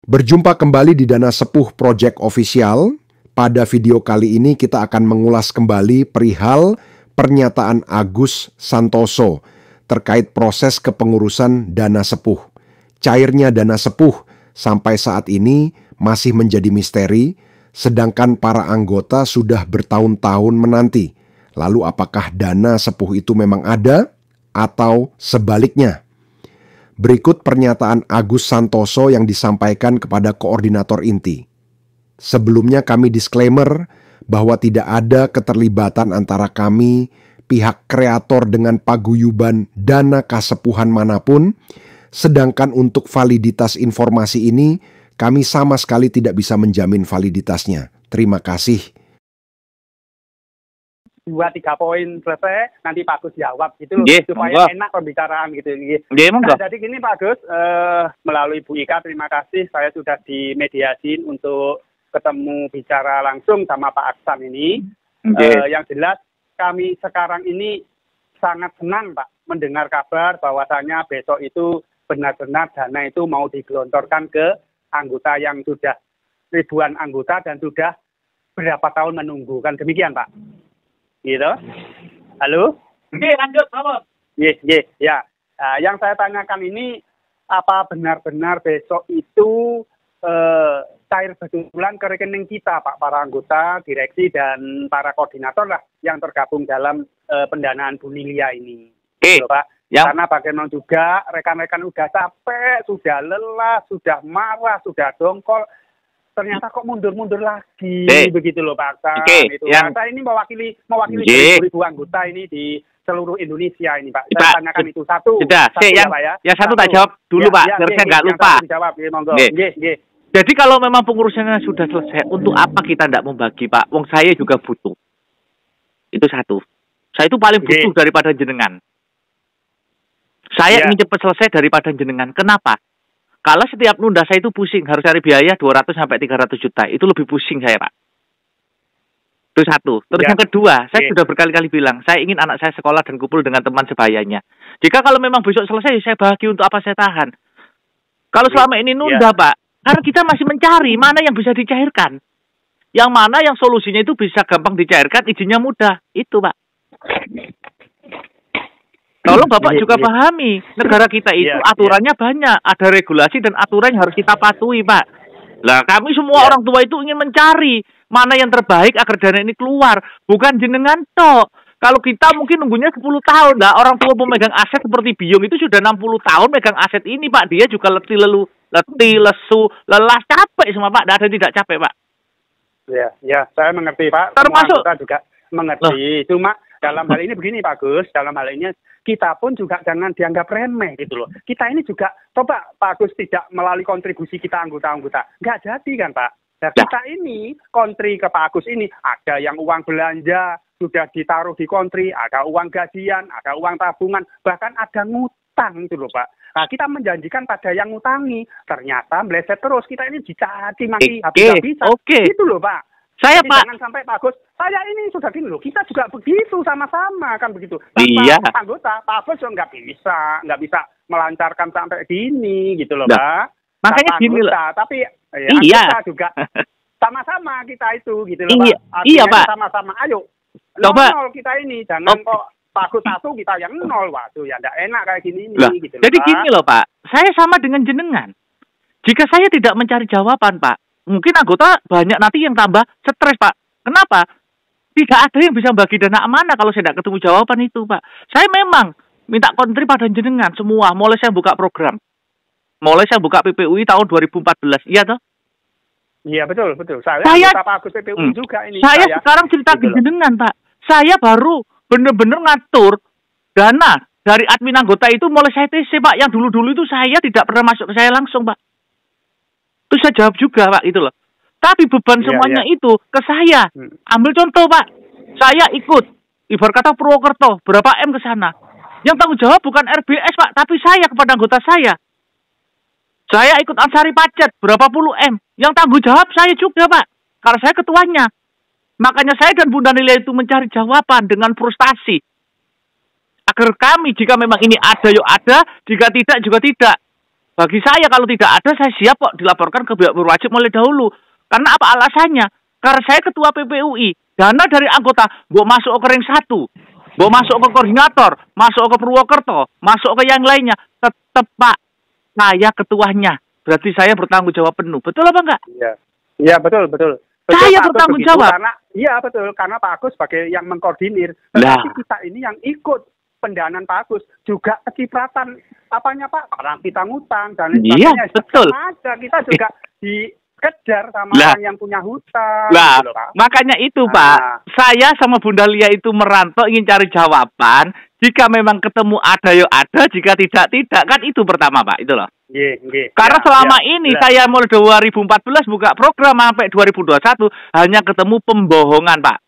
Berjumpa kembali di Dana Sepuh Project Official. Pada video kali ini kita akan mengulas kembali perihal pernyataan Agus Santoso terkait proses kepengurusan Dana Sepuh. Cairnya Dana Sepuh sampai saat ini masih menjadi misteri, sedangkan para anggota sudah bertahun-tahun menanti. Lalu apakah Dana Sepuh itu memang ada atau sebaliknya? Berikut pernyataan Agus Santoso yang disampaikan kepada koordinator inti. Sebelumnya kami disclaimer bahwa tidak ada keterlibatan antara kami, pihak kreator dengan paguyuban dana kasepuhan manapun, sedangkan untuk validitas informasi ini, kami sama sekali tidak bisa menjamin validitasnya. Terima kasih. 2-3 poin selesai, nanti Pak Agus jawab gitu loh, supaya enak pembicaraan gitu. Nah, jadi gini Pak Agus, melalui Bu Ika terima kasih, saya sudah dimediasiin untuk ketemu bicara langsung sama Pak Aksan ini. Yang jelas kami sekarang ini sangat senang Pak mendengar kabar bahwasannya besok itu benar-benar dana itu mau digelontorkan ke anggota yang sudah ribuan anggota dan sudah berapa tahun menunggu, kan demikian Pak? Gitu. Halo? Oke, lanjut, Pak. Ya. Yang saya tanyakan ini, apa benar-benar besok itu cair betulan ke rekening kita, Pak, para anggota, direksi, dan para koordinator lah yang tergabung dalam pendanaan Bunilia ini. Gitu, Pak. Ya. Karena bagaimana juga rekan-rekan sudah capek, sudah lelah, sudah marah, sudah dongkol. Ternyata kok mundur-mundur lagi, begitu loh Pak Aksan. Itu. Saya ini mewakili ribu anggota ini di seluruh Indonesia ini Pak. Saya tanyakan itu satu. Sudah, ya Pak ya. Yang satu tak jawab dulu Pak, biar saya nggak lupa. Dijawab, monggo. Jadi kalau memang pengurusannya sudah selesai, untuk apa kita tidak membagi Pak? Wong saya juga butuh. Itu satu. Saya itu paling butuh daripada jenengan. Saya ingin cepat selesai daripada jenengan. Kenapa? Kalau setiap nunda saya itu pusing, harus cari biaya 200 sampai 300 juta. Itu lebih pusing saya, Pak. Itu satu. Terus yang kedua, saya sudah berkali-kali bilang, saya ingin anak saya sekolah dan kumpul dengan teman sebayanya. Jika kalau memang besok selesai, saya bahagia, untuk apa saya tahan. Kalau selama ini nunda, Pak, karena kita masih mencari mana yang bisa dicairkan. Yang mana yang solusinya itu bisa gampang dicairkan, izinnya mudah. Itu, Pak. Tolong Bapak juga pahami, negara kita itu aturannya banyak, ada regulasi dan aturan yang harus kita patuhi, Pak. Lah, kami semua orang tua itu ingin mencari mana yang terbaik agar dana ini keluar, bukan jenengan tok. Kalau kita mungkin nunggunya 10 tahun, lah orang tua pemegang aset seperti Biong itu sudah 60 tahun megang aset ini, Pak. Dia juga letih, lesu, lelah, capek semua, Pak. Ada tidak capek, Pak? Ya, saya mengerti, Pak. Termasuk kita juga mengerti. Cuma dalam hal ini begini Pak Gus, dalam hal ini kita pun juga jangan dianggap remeh gitu loh. Kita ini juga, coba Pak Gus tidak melalui kontribusi kita anggota-anggota. Nggak jadi kan Pak? Nah, kita ini, kontri ke Pak Agus ini, ada yang uang belanja, sudah ditaruh di kontri, ada uang gajian, ada uang tabungan, bahkan ada ngutang gitu loh Pak. Nah, kita menjanjikan pada yang ngutangi, ternyata meleset terus, kita ini dicaci maki habis-habisan. Gitu loh Pak. Jadi Pak, jangan sampai Pak Agus, saya ini sudah gini loh, kita juga begitu sama-sama kan begitu. Tanpa anggota, Pak Agus nggak bisa melancarkan sampai gini gitu loh Pak. Makanya gini loh. Tapi anggota juga sama-sama kita itu gitu loh Pak. Pak. Sama-sama, ayo. Coba. Nol kita ini, jangan kok Pak Agus satu kita yang nol, waduh ya nggak enak kayak gini gitu loh. Jadi gini loh Pak, saya sama dengan jenengan. Jika saya tidak mencari jawaban Pak, mungkin anggota banyak nanti yang tambah stres, Pak. Kenapa? Tidak ada yang bisa bagi dana amanah kalau saya tidak ketemu jawaban itu, Pak. Saya memang minta kontri pada jenengan semua. Mulai saya buka program. Mulai saya buka PPUI tahun 2014. Iya toh? Iya, betul. Saya anggota Pak Agus PPUI juga ini. Saya sekarang cerita ke jenengan, Pak. Saya baru benar-benar ngatur dana dari admin anggota itu mulai saya TC, Pak. Yang dulu-dulu itu saya tidak pernah masuk ke saya langsung, Pak. Terus saya jawab juga Pak itu loh. Tapi beban semuanya itu ke saya. Ambil contoh Pak. Saya ikut ibarat kata Purwokerto berapa M ke sana. Yang tanggung jawab bukan RBS Pak, tapi saya kepada anggota saya. Saya ikut Ansari Pacet berapa puluh M. Yang tanggung jawab saya juga Pak. Karena saya ketuanya. Makanya saya dan Bunda Nilia itu mencari jawaban dengan frustasi. Agar kami jika memang ini ada yuk ada, jika tidak juga tidak. Bagi saya kalau tidak ada, saya siap kok dilaporkan ke pihak berwajib mulai dahulu. Karena apa alasannya? Karena saya ketua PPUI, dana dari anggota mau masuk ke ring 1, mau masuk ke koordinator, masuk ke Purwokerto, masuk ke yang lainnya, tetap Pak, saya ketuanya. Berarti saya bertanggung jawab penuh. Betul apa enggak? Iya, betul. Saya bertanggung jawab. Iya betul, karena Pak Agus sebagai yang mengkoordinir. Tetapi kita ini yang ikut pendanaan Pak Agus juga kecipratan apanya Pak? Orang kita ngutang dan lain sebagainya. Iya, betul. Kita juga dikejar sama orang yang punya hutang. Gitu loh, Pak. Makanya itu Pak, saya sama Bunda Lia itu merantau ingin cari jawaban. Jika memang ketemu ada ya ada, jika tidak kan itu pertama Pak, itu loh. Karena selama ini saya mulai 2014 buka program sampai 2021 hanya ketemu pembohongan Pak.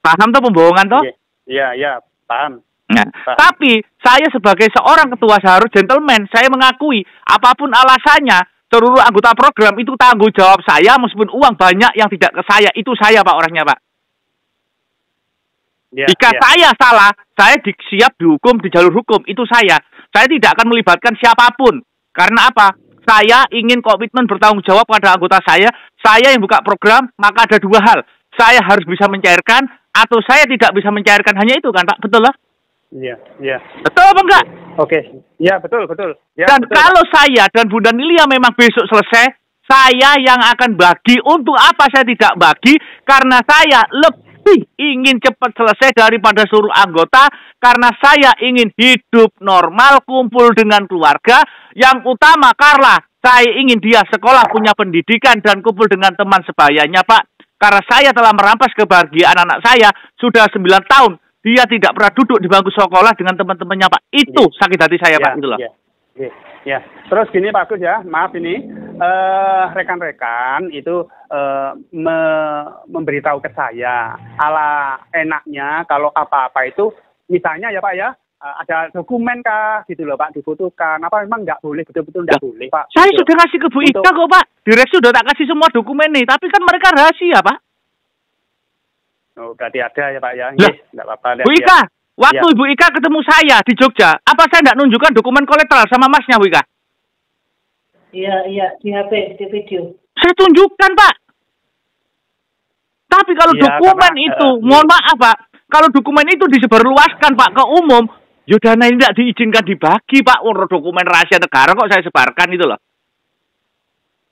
Paham tuh pembohongan toh? Iya, paham. Nah, tapi saya sebagai seorang ketua seharus gentleman, saya mengakui apapun alasannya, seluruh anggota program itu tanggung jawab saya meskipun uang banyak yang tidak ke saya, itu saya Pak orangnya Pak. Jika saya salah, saya siap dihukum di jalur hukum, itu saya. Saya tidak akan melibatkan siapapun. Karena apa? Saya ingin komitmen bertanggung jawab pada anggota saya yang buka program, maka ada dua hal. Saya harus bisa mencairkan, atau saya tidak bisa mencairkan, hanya itu kan Pak, betul lah? Iya. Betul apa enggak? Oke, iya betul. Ya, dan betul, kalau saya dan Bunda Nilia memang besok selesai, saya yang akan bagi. Untuk apa saya tidak bagi? Karena saya lebih ingin cepat selesai daripada seluruh anggota. Karena saya ingin hidup normal, kumpul dengan keluarga. Yang utama karena saya ingin dia sekolah, punya pendidikan, dan kumpul dengan teman sebayanya Pak. Karena saya telah merampas kebahagiaan anak saya sudah 9 tahun. Dia tidak pernah duduk di bangku sekolah dengan teman-temannya Pak. Itu sakit hati saya Pak, itu loh. Ya. Terus gini Pak Agus ya, maaf ini rekan-rekan itu memberitahu ke saya ala enaknya kalau apa-apa itu misalnya ya Pak ya, ada dokumen kah gitu loh Pak dibutuhkan. Apa memang nggak boleh, betul-betul nggak boleh Pak? Saya sudah kasih ke Bu Ika kok Pak. Direksi sudah tak kasih semua dokumen nih, tapi kan mereka rahasia Pak. Oh, berarti ada ya Pak ya. Nggak apa-apa. Bu Ika, waktu Ibu Ika ketemu saya di Jogja, apa saya nggak nunjukkan dokumen kolateral sama masnya Bu Ika? Iya, di HP, di video. Saya tunjukkan Pak. Tapi kalau dokumen itu, mohon maaf Pak, kalau dokumen itu disebarluaskan Pak ke umum, ya dana ini tidak diizinkan dibagi Pak. Dokumen rahasia negara kok saya sebarkan itu loh.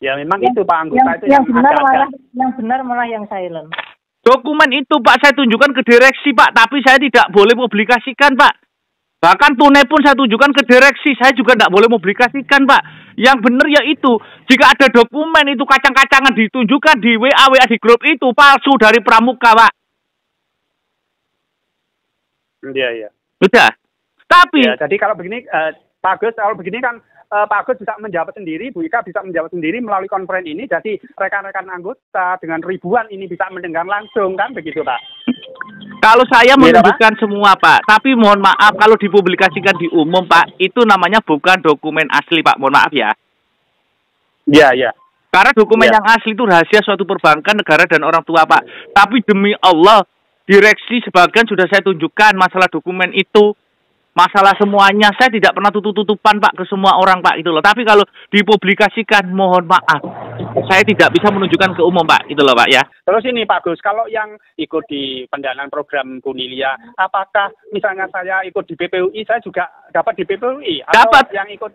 Ya memang itu Pak anggota itu yang benar malah yang silent. Dokumen itu Pak saya tunjukkan ke direksi Pak, tapi saya tidak boleh publikasikan Pak. Bahkan tunai pun saya tunjukkan ke direksi, saya juga tidak boleh publikasikan Pak. Yang benar ya itu, jika ada dokumen itu kacang-kacangan ditunjukkan di WA di grup itu palsu dari Pramuka Pak. Iya. Udah. Tapi jadi kalau begini Pak Agus, kalau begini kan Pak Agus bisa menjawab sendiri, Bu Ika bisa menjawab sendiri melalui konferensi ini. Jadi rekan-rekan anggota dengan ribuan ini bisa mendengar langsung kan begitu Pak? Kalau saya menunjukkan semua Pak, tapi mohon maaf kalau dipublikasikan di umum Pak, itu namanya bukan dokumen asli Pak, mohon maaf ya. Iya. Karena dokumen yang asli itu rahasia suatu perbankan, negara dan orang tua Pak. Tapi demi Allah, direksi sebagian sudah saya tunjukkan masalah dokumen itu. Masalah semuanya, saya tidak pernah tutup-tutupan Pak ke semua orang Pak itu loh. Tapi kalau dipublikasikan, mohon maaf, saya tidak bisa menunjukkan ke umum Pak itu loh Pak ya. Terus ini Pak Gus, kalau yang ikut di pendanaan program Kunilia, apakah misalnya saya ikut di PPUI, saya juga dapat di PPUI? Atau dapat. Yang ikut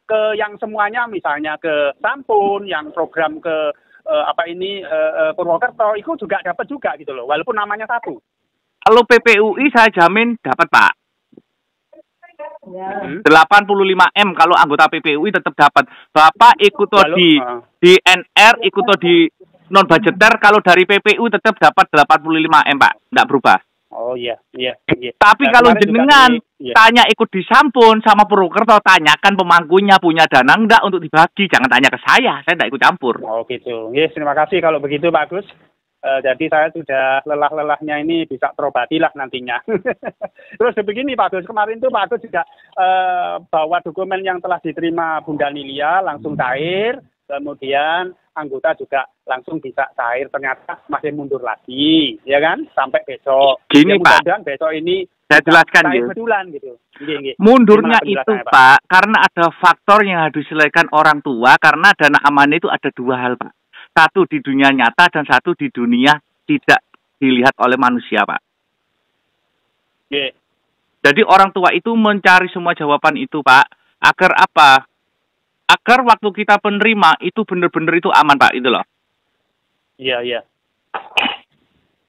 ke yang semuanya, misalnya ke Sampun, yang program ke Purwokerto, itu juga dapat juga gitu loh, walaupun namanya satu. Kalau PPUI saya jamin dapat Pak. 85M kalau anggota PPUI tetap dapat. Bapak ikut di NR, ikut di non budgeter, kalau dari PPU tetap dapat 85M Pak, tidak berubah. Oh iya. Tapi kalau jenengan tanya ikut di Sampun sama Purwokerto, tanyakan pemangkunya punya dana enggak untuk dibagi, jangan tanya ke saya tidak ikut campur. Oh gitu. Terima kasih kalau begitu Pak Agus. Jadi saya sudah lelah-lelahnya ini bisa terobati lah nantinya. Terus begini Pak Agus, kemarin tuh Pak Agus juga bawa dokumen yang telah diterima Bunda Nilia langsung cair. kemudian anggota juga langsung bisa cair, ternyata masih mundur lagi, ya kan, sampai besok. Gini, Pak, besok ini saya jelaskan cair betulan gitu. Mundurnya itu, Pak, karena ada faktor yang harus diselesaikan orang tua, karena dana amanah itu ada dua hal, Pak. Satu di dunia nyata dan satu di dunia tidak dilihat oleh manusia, Pak. Jadi orang tua itu mencari semua jawaban itu, Pak, agar apa? Agar waktu kita penerima itu benar-benar itu aman, Pak, itu loh. Iya.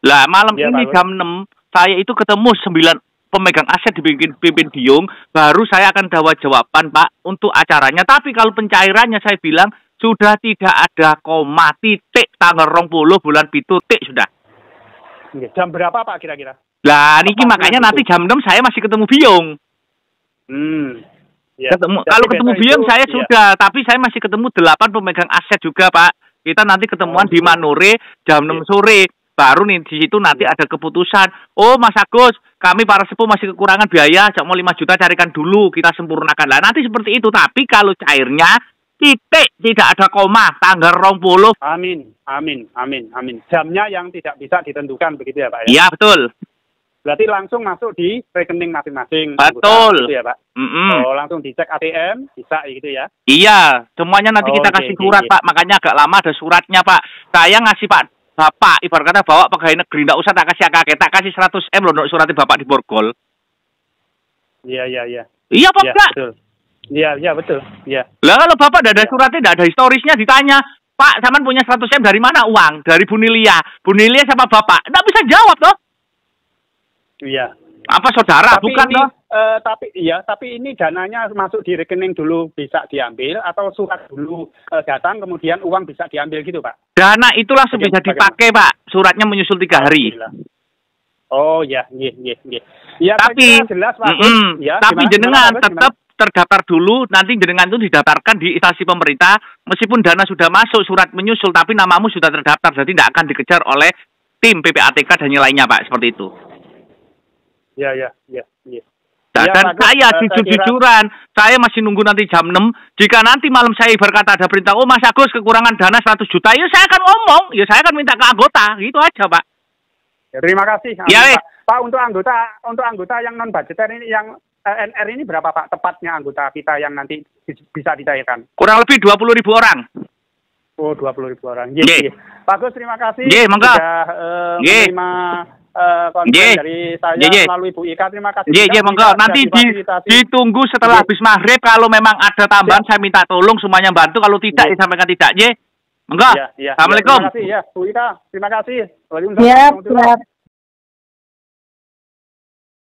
Lah, malam ini jam 6, saya itu ketemu 9 pemegang aset dipimpin Diung, baru saya akan dapat jawaban, Pak, untuk acaranya. Tapi kalau pencairannya saya bilang, sudah tidak ada koma, titik, tanggal 20 bulan pitu, titik sudah. Jam berapa, Pak, kira-kira? Lah, niki makanya nanti jam 6 saya masih ketemu Biung. Ya. Kalau ketemu Biung saya sudah, tapi saya masih ketemu 8 pemegang aset juga, Pak. Kita nanti ketemuan di Manure jam 6 sore. Baru nih di situ nanti ada keputusan. Oh, Mas Agus, kami para sepuh masih kekurangan biaya, mau 5 juta carikan dulu, kita sempurnakan. Lah nanti seperti itu, tapi kalau cairnya titik, tidak ada koma, tanggal 20. Amin. Jamnya yang tidak bisa ditentukan begitu ya, Pak ya? Iya, betul. Berarti langsung masuk di rekening masing-masing. Betul. Gitu ya, Pak? Oh, langsung dicek ATM, bisa gitu ya? Iya, semuanya nanti kita kasih surat, Pak. Makanya agak lama ada suratnya, Pak. Saya ngasih, Pak, Bapak, ibarat kata bawa pegawai negeri, nggak usah tak kasih kakek, tak kasih 100 M loh, suratnya Bapak di Borgol. Iya. Iya, Pak, enggak? Iya, betul. Iya. Lah kalau Bapak tidak ada suratnya, tidak ada historisnya, ditanya, Pak, Saman punya 100 M dari mana uang? Dari Bu Nilia. Bu Nilia sama Bapak? Nggak bisa jawab, toh? Iya. Apa saudara? Tapi bukan ini, toh? Tapi ini dananya masuk di rekening dulu bisa diambil atau surat dulu datang kemudian uang bisa diambil gitu, Pak? Dana itu langsung bisa dipakai, Pak. Suratnya menyusul 3 hari. Oh ya, iya. Tapi jelas, Pak. Tapi jenengan tetap terdaftar dulu, nanti jenengan itu didaftarkan di instansi pemerintah, meskipun dana sudah masuk, surat menyusul, tapi namamu sudah terdaftar, jadi tidak akan dikejar oleh tim PPATK dan yang lainnya, Pak, seperti itu. Iya. Dan saya jujur-jujuran, saya masih nunggu nanti jam 6. Jika nanti malam saya berkata ada perintah, oh Mas Agus kekurangan dana 100 juta, ya saya akan ngomong, ya saya akan minta ke anggota, gitu aja, Pak. Ya, terima kasih. Ya, Pak, untuk anggota yang non budgeter ini, yang NR ini berapa, Pak, tepatnya anggota kita yang nanti bisa dicairkan? Kurang lebih 20.000 orang. Oh, 20.000 orang. Iya. Pak Gus, terima kasih. Sudah menerima konten dari saya melalui Bu Ika. Terima kasih. Monggo. Nanti ditunggu setelah habis maghrib. Kalau memang ada tambahan, saya minta tolong semuanya bantu. Kalau tidak, disampaikan tidak. Monggo. Assalamualaikum. Terima kasih ya, Bu Ika. Terima kasih. Waalaikumsalam.